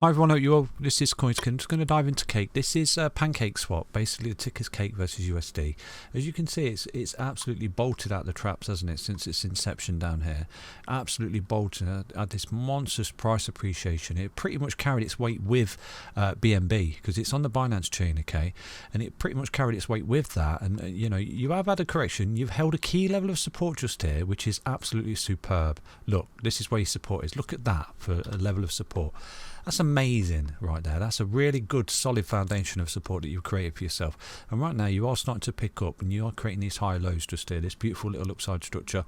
Hi everyone, hope you all. This is CoinSkin. I'm just going to dive into Cake. This is Pancake Swap. Basically, the ticker's Cake versus USD. As you can see, it's absolutely bolted out the traps, hasn't it, since its inception down here. Absolutely bolted at this monstrous price appreciation. It pretty much carried its weight with BNB because it's on the Binance chain, okay? And it pretty much carried its weight with that. And you know, you have had a correction. You've held a key level of support just here, which is absolutely superb. Look, this is where your support is. Look at that for a level of support. That's amazing right there. That's a really good solid foundation of support that you've created for yourself. And right now you are starting to pick up and you are creating these high lows just here, this beautiful little upside structure.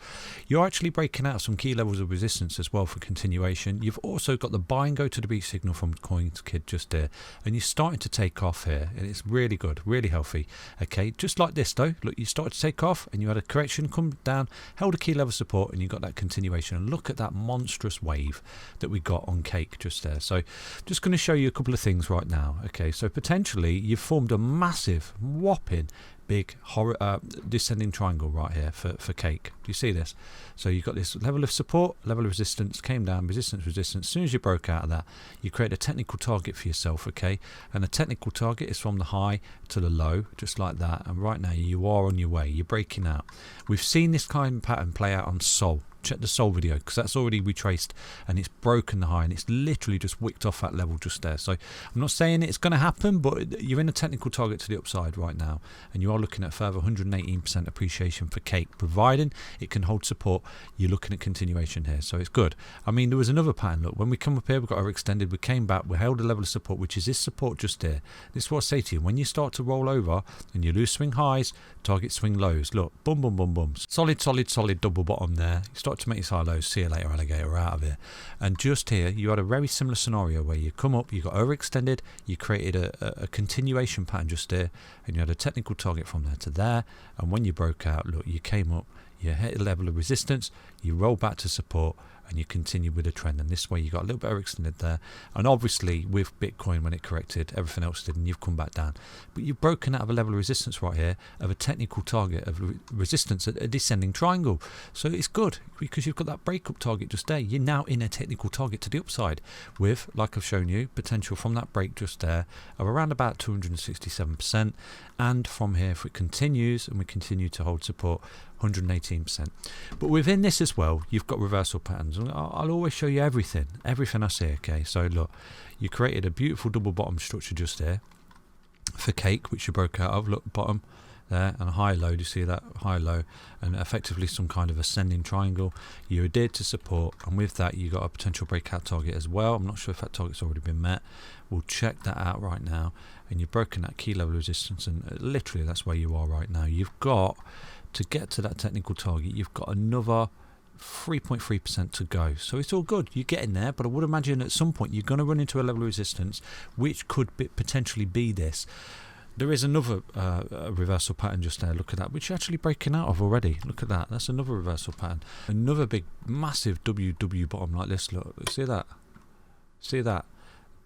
You're actually breaking out some key levels of resistance as well for continuation. You've also got the buy and go to the beat signal from CoinKid just there. And you're starting to take off here. And it's really good, really healthy. Okay, just like this though. Look, you started to take off and you had a correction, come down, held a key level support, and you got that continuation. And look at that monstrous wave that we got on Cake just there. So just going to show you a couple of things right now. Okay, so potentially you've formed a massive whopping big descending triangle right here for Cake. Do you see this? So you've got this level of support, level of resistance, came down, resistance. As soon as you broke out of that, you create a technical target for yourself, okay? And the technical target is from the high to the low, just like that. And right now you are on your way, you're breaking out. We've seen this kind of pattern play out on Sol. Check the Sol video because that's already retraced and it's broken the high and it's literally just wicked off that level just there. So I'm not saying it's going to happen, but you're in a technical target to the upside right now and you are looking at further 118% appreciation for Cake, providing it can hold support. You're looking at continuation here, so it's good. I mean, there was another pattern. Look, when we come up here, we've got our extended, we came back, we held a level of support, which is this support just here. This is what I say to you, when you start to roll over and you lose swing highs, target swing lows, look, boom, boom, boom, boom, solid double bottom there. You start to make these high lows, see you later alligator, we're out of here. And just here you had a very similar scenario where you come up, you got overextended, you created a continuation pattern just here, and you had a technical target from there to there, and when you broke out, look, you came up, you hit a level of resistance, you roll back to support, and you continue with the trend. And this way you got a little bit overextended there, and obviously with Bitcoin when it corrected, everything else did, and you've come back down, but you've broken out of a level of resistance right here of a technical target of resistance at a descending triangle. So it's good because you've got that breakup target just there. You're now in a technical target to the upside with, like I've shown you, potential from that break just there of around about 267%, and from here if it continues and we continue to hold support, 118%. But within this as well, you've got reversal patterns. I'll always show you everything I see, okay? So look, you created a beautiful double bottom structure just there for Cake, which you broke out of. Look, bottom there and a high low. Do you see that? High low, and effectively some kind of ascending triangle. You adhered to support, and with that you got a potential breakout target as well. I'm not sure if that target's already been met. We'll check that out right now. And you've broken that key level of resistance, and literally that's where you are right now. You've got to get to that technical target, you've got another 3.3% to go. So it's all good, you're getting there, but I would imagine at some point you're going to run into a level of resistance which could potentially be this. There is another reversal pattern just there, look at that, which you're actually breaking out of already. Look at that, that's another reversal pattern. Another big massive WW bottom like this, look, see that? See that?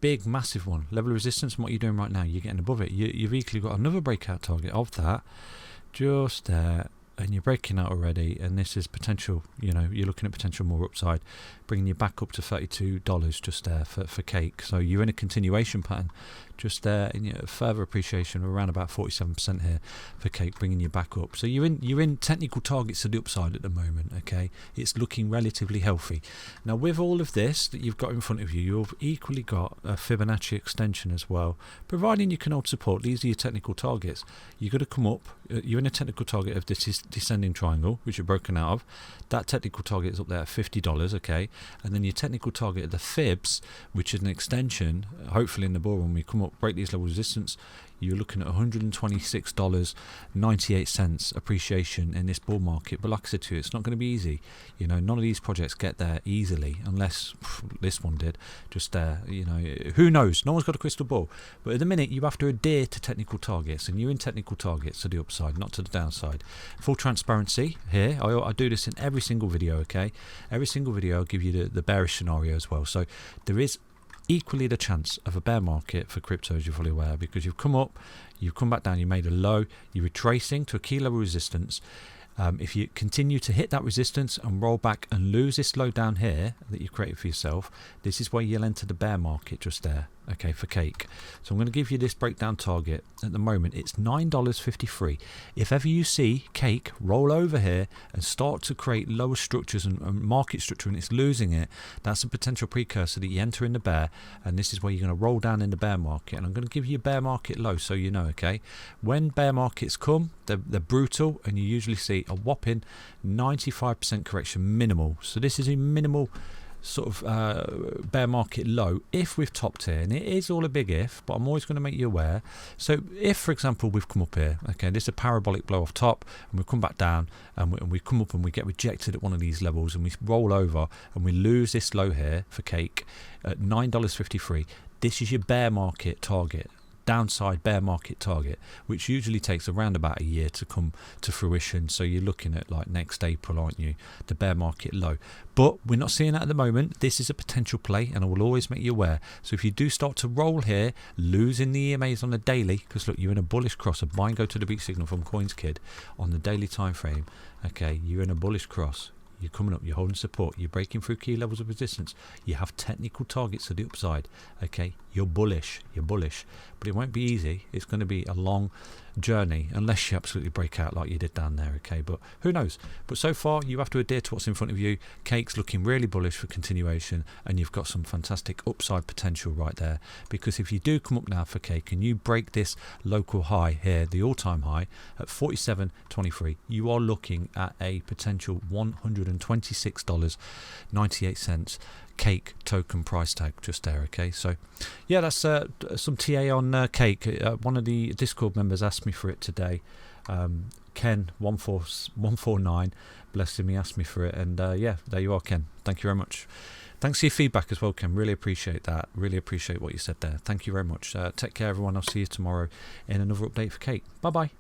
Big massive one, level of resistance, and what you're doing right now, you're getting above it. You've equally got another breakout target of that just there, and you're breaking out already, and this is potential, you know, you're looking at potential more upside, bringing you back up to $32 just there for Cake. So you're in a continuation pattern just there, and you know, further appreciation of around about 47% here for Cake, bringing you back up. So you're in technical targets to the upside at the moment, okay? It's looking relatively healthy. Now with all of this that you've got in front of you, you've equally got a Fibonacci extension as well, providing you can hold support. These are your technical targets. You're going to come up, you're in a technical target of this descending triangle, which you're broken out of. That technical target is up there at $50, okay? And then your technical target of the fibs, which is an extension, hopefully in the bull run we come up, break these levels of resistance, you're looking at $126.98 appreciation in this bull market. But like I said to you, it's not going to be easy. You know, none of these projects get there easily, unless this one did just there. You know, who knows? No one's got a crystal ball. But at the minute you have to adhere to technical targets, and you're in technical targets to the upside, not to the downside. Full transparency here, I do this in every single video, okay? Every single video I'll give you the bearish scenario as well. So there is equally the chance of a bear market for crypto, as you're fully aware, because you've come up, you've come back down, you made a low, you're retracing to a key level resistance, If you continue to hit that resistance and roll back and lose this low down here that you created for yourself, this is where you'll enter the bear market just there, okay, for cake. So I'm going to give you this breakdown target. At the moment it's $9.53. If ever you see cake roll over here and start to create lower structures and market structure and it's losing it, that's a potential precursor that you enter in the bear, and this is where you're going to roll down in the bear market. And I'm going to give you a bear market low so you know, okay. When bear markets come, they're brutal, and you usually see a whopping 95% correction minimal. So this is a minimal sort of bear market low if we've topped here, and it is all a big if, but I'm always going to make you aware. So if, for example, we've come up here, okay, this is a parabolic blow off top, and we come back down, and we come up and we get rejected at one of these levels, and we roll over and we lose this low here for cake at $9.53. This is your bear market target, downside bear market target, which usually takes around about a year to come to fruition. So you're looking at like next April, aren't you, the bear market low. But we're not seeing that at the moment. This is a potential play, and I will always make you aware. So if you do start to roll here, losing the EMAs on the daily, because look, you're in a bullish cross, a buy and go to the beat signal from CoinsKid on the daily time frame, okay, you're in a bullish cross. You're coming up, you're holding support, you're breaking through key levels of resistance, you have technical targets to the upside, okay, you're bullish, but it won't be easy. It's going to be a long journey unless you absolutely break out like you did down there, okay, but who knows. But so far you have to adhere to what's in front of you. Cake's looking really bullish for continuation, and you've got some fantastic upside potential right there, because if you do come up now for cake and you break this local high here, the all-time high at 47.23, you are looking at a potential $126.98 cake token price tag just there, okay. So yeah, that's some TA on cake. One of the Discord members asked me for it today, Ken 149, bless him, he asked me for it, and yeah, there you are, Ken. Thank you very much. Thanks for your feedback as well, Ken. Really appreciate that. Really appreciate what you said there. Thank you very much. Take care, everyone. I'll see you tomorrow in another update for cake. Bye bye.